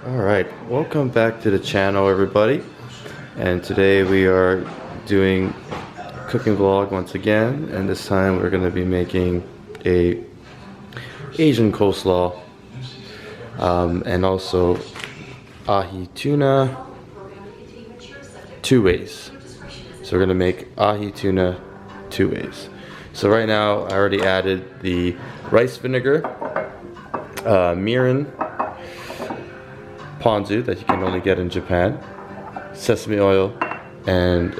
Alright, welcome back to the channel everybody, and today we are doing a cooking vlog once again, and this time we're going to be making a Asian coleslaw and also ahi tuna 2 ways. So we're going to make ahi tuna 2 ways. So right now I already added the rice vinegar, mirin, ponzu that you can only get in Japan, sesame oil, and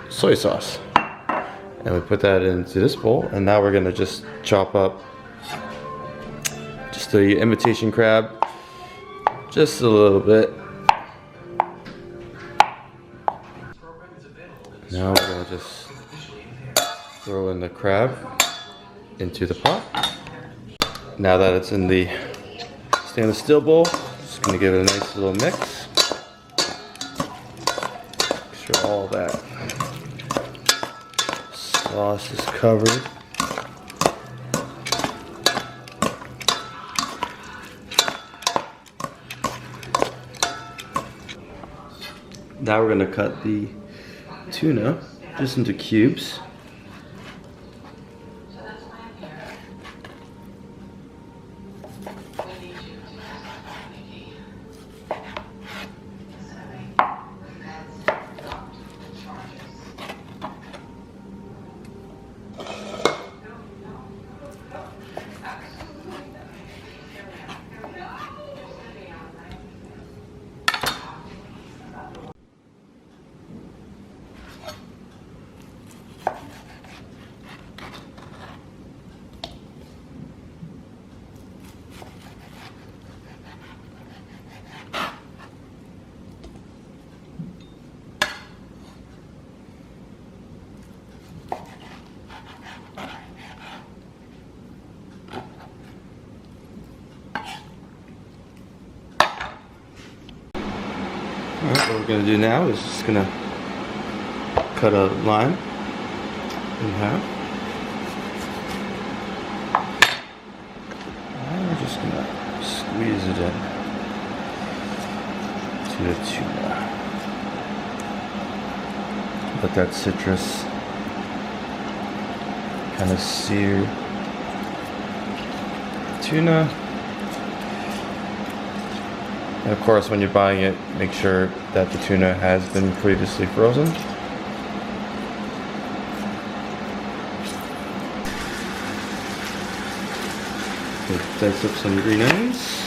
soy sauce. And we put that into this bowl, and now we're gonna just chop up just the imitation crab, just a little bit. Now we're gonna just throw in the crab into the pot. Now that it's in the stainless steel bowl, just gonna give it a nice little mix. Make sure all that sauce is covered. Now we're gonna cut the tuna just into cubes. Alright, what we're going to do now is just going to cut a lime in half. And we're just going to squeeze it in to the tuna. Let that citrus kind of sear the tuna. And of course, when you're buying it, make sure that the tuna has been previously frozen. Okay, dice up some green onions.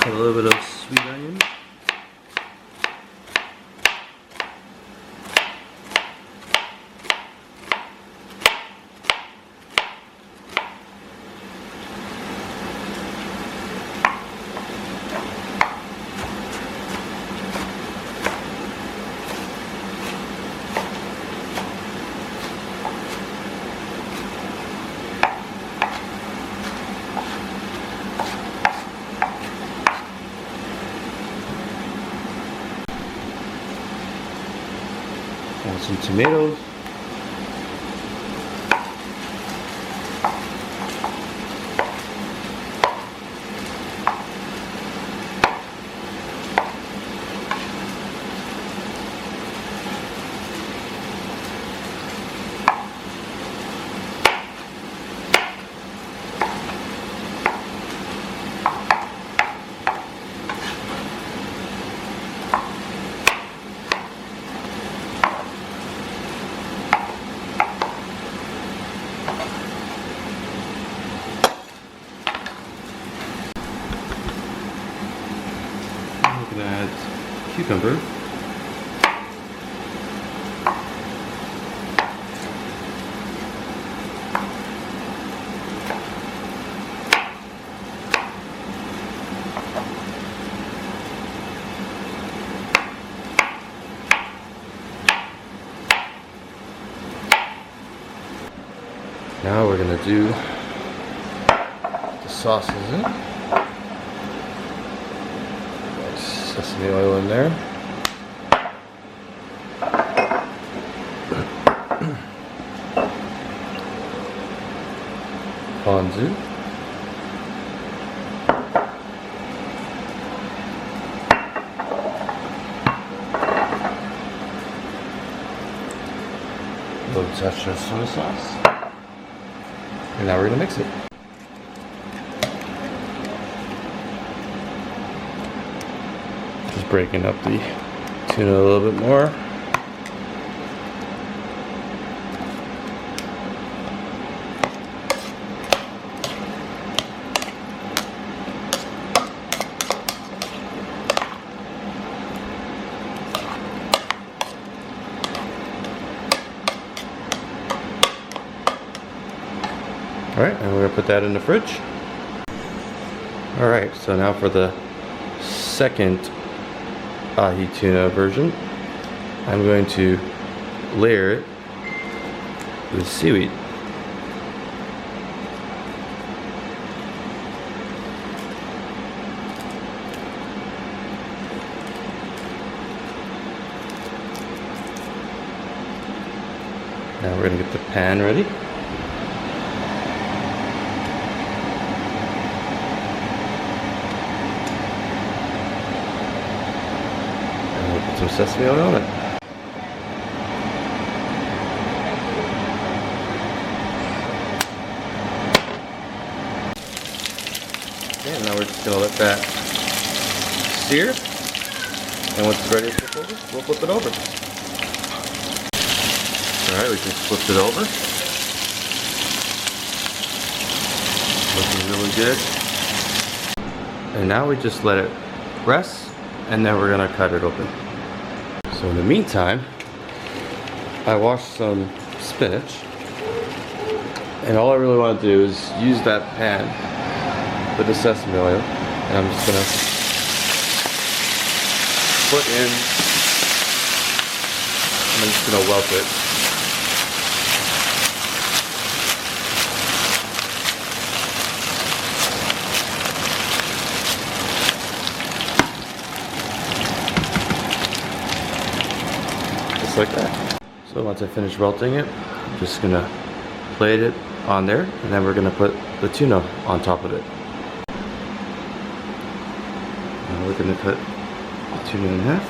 A little bit of sweet onion. And some tomatoes. We're gonna add cucumber. gonna do the sauces in. Nice sesame oil in there. Ponzu. A little touch of soy sauce. And now we're gonna mix it. Just breaking up the tuna a little bit more. Alright, and we're going to put that in the fridge. Alright, so now for the second ahi tuna version, I'm going to layer it with seaweed. Now we're going to get the pan ready. Some sesame oil on it. Okay, now we're just going to let that sear. And once it's ready to flip over, we'll flip it over. Alright, we just flipped it over. Looking really good. And now we just let it rest, and then we're going to cut it open. So in the meantime, I washed some spinach, and all I really want to do is use that pan with the sesame oil, and I'm just going to put in, I'm just going to welt it. Like that. So once I finish welting it, I'm just gonna plate it on there, and then we're gonna put the tuna on top of it. Now we're gonna cut the tuna in half.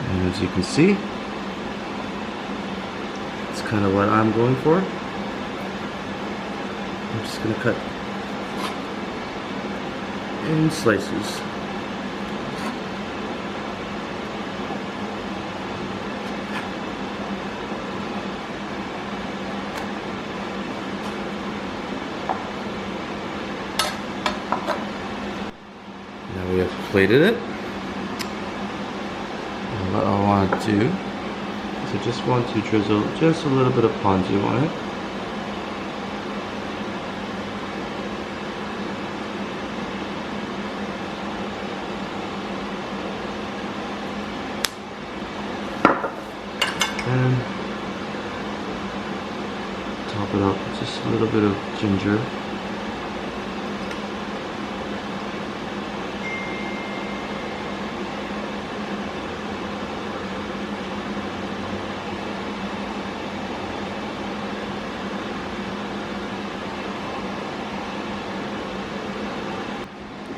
And as you can see, it's kind of what I'm going for. I'm just gonna cut in slices. Now we have plated it. And what I want to do is I just want to drizzle just a little bit of ponzu on it. And top it up with just a little bit of ginger.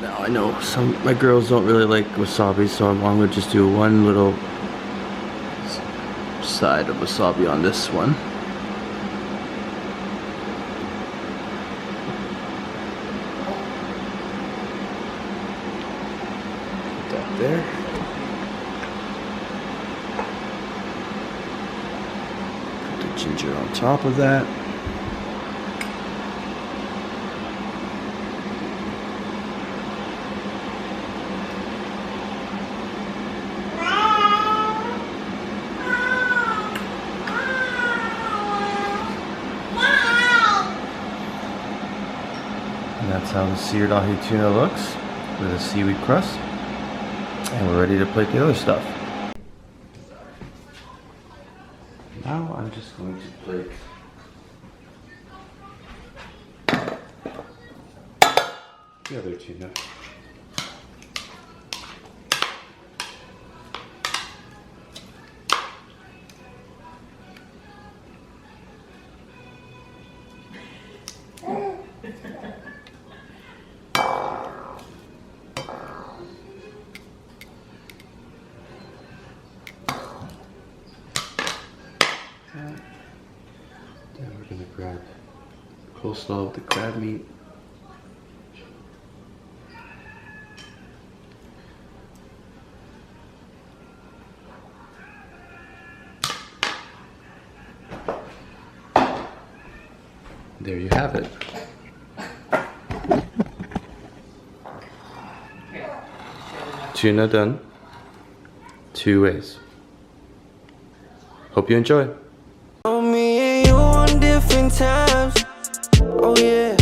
Now I know my girls don't really like wasabi, so I'm going to just do one little side of wasabi on this one. Put that there. Put the ginger on top of that. And that's how the seared ahi tuna looks with a seaweed crust. And we're ready to plate the other stuff. Now I'm just going to plate the other tuna. Then we're gonna grab coleslaw with the crab meat. There you have it. Tuna done 2 ways. Hope you enjoy. Me and you on different times. Oh yeah.